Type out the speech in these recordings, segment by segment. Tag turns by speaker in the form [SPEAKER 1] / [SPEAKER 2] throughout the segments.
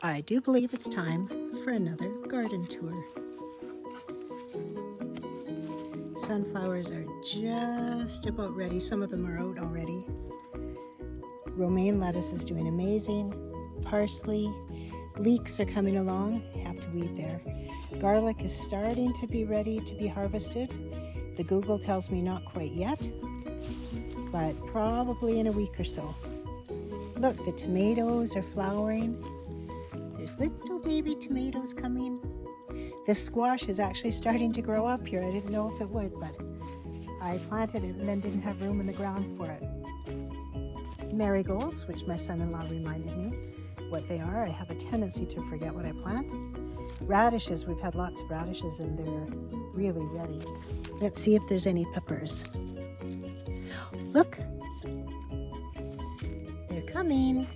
[SPEAKER 1] I do believe it's time for another garden tour. Sunflowers are just about ready. Some of them are out already. Romaine lettuce is doing amazing. Parsley, leeks are coming along. Have to weed there. Garlic is starting to be ready to be harvested. The Google tells me not quite yet, but probably in a week or so. Look, the tomatoes are flowering. There's little baby tomatoes coming. This squash is actually starting to grow up here. I didn't know if it would, but I planted it and then didn't have room in the ground for it. Marigolds, which my son-in-law reminded me what they are. I have a tendency to forget what I plant. Radishes, we've had lots of radishes and they're really ready. Let's see if there's any peppers. Look, they're coming.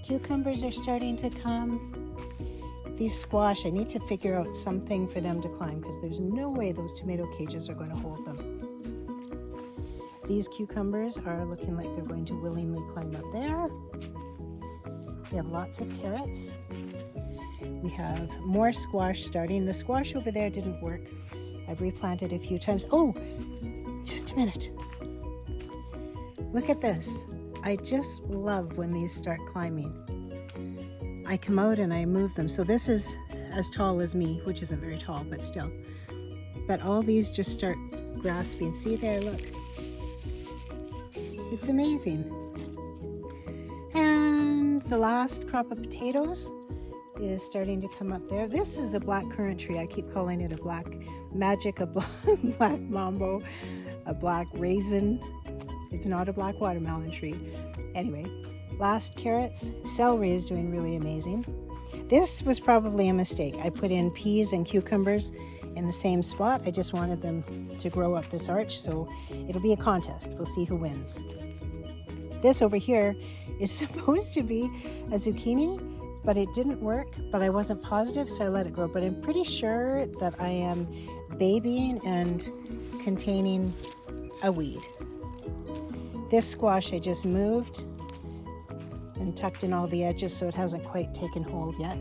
[SPEAKER 1] Cucumbers are starting to come. These squash, I need to figure out something for them to climb because there's no way those tomato cages are going to hold them. These cucumbers are looking like they're going to willingly climb up there. We have lots of carrots. We have more squash starting. The squash over there didn't work. I've replanted a few times. Oh, just a minute. Look at this. I just love when these start climbing. I come out and I move them. So this is as tall as me, which isn't very tall, but still. But all these just start grasping. See there, look. It's amazing. And the last crop of potatoes is starting to come up there. This is a black currant tree. I keep calling it a black magic, a black mambo, a black raisin. It's not a black watermelon tree. Anyway, last carrots. Celery is doing really amazing. This was probably a mistake. I put in peas and cucumbers in the same spot. I just wanted them to grow up this arch, so it'll be a contest. We'll see who wins. This over here is supposed to be a zucchini, but it didn't work, but I wasn't positive, so I let it grow. But I'm pretty sure that I am babying and containing a weed. This squash I just moved and tucked in all the edges so it hasn't quite taken hold yet.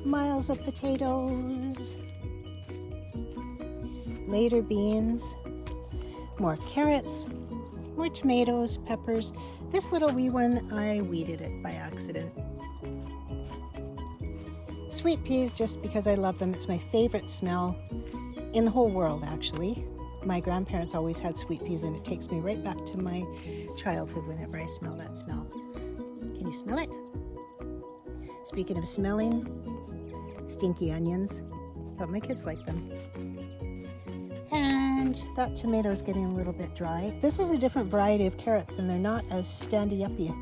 [SPEAKER 1] Miles of potatoes, later beans, more carrots, more tomatoes, peppers. This little wee one, I weeded it by accident. Sweet peas, just because I love them. It's my favorite smell in the whole world, actually. My grandparents always had sweet peas, and it takes me right back to my childhood whenever I smell that smell. Can you smell it? Speaking of smelling, stinky onions, but my kids like them. And that tomato is getting a little bit dry. This is a different variety of carrots, and they're not as standy-uppy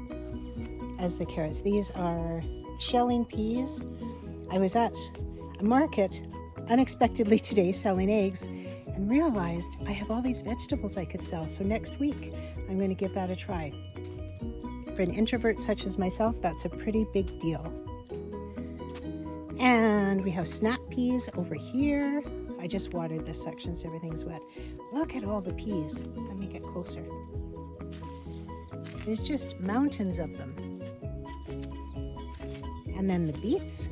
[SPEAKER 1] as the carrots. These are shelling peas. I was at a market unexpectedly today selling eggs and realized I have all these vegetables I could sell. So next week, I'm going to give that a try. For an introvert such as myself, that's a pretty big deal. And we have snap peas over here. I just watered this section so everything's wet. Look at all the peas. Let me get closer. There's just mountains of them. And then the beets.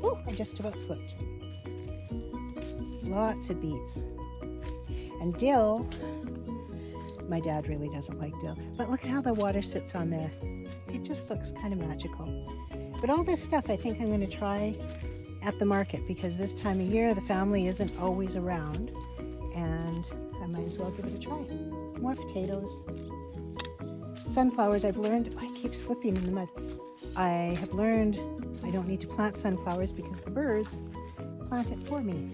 [SPEAKER 1] Oh, I just about slipped. Lots of beets. And dill. My dad really doesn't like dill. But look at how the water sits on there. It just looks kind of magical. But all this stuff I think I'm going to try at the market because this time of year the family isn't always around and I might as well give it a try. More potatoes. Sunflowers, I've learned, I keep slipping in the mud. I have learned I don't need to plant sunflowers because the birds plant it for me.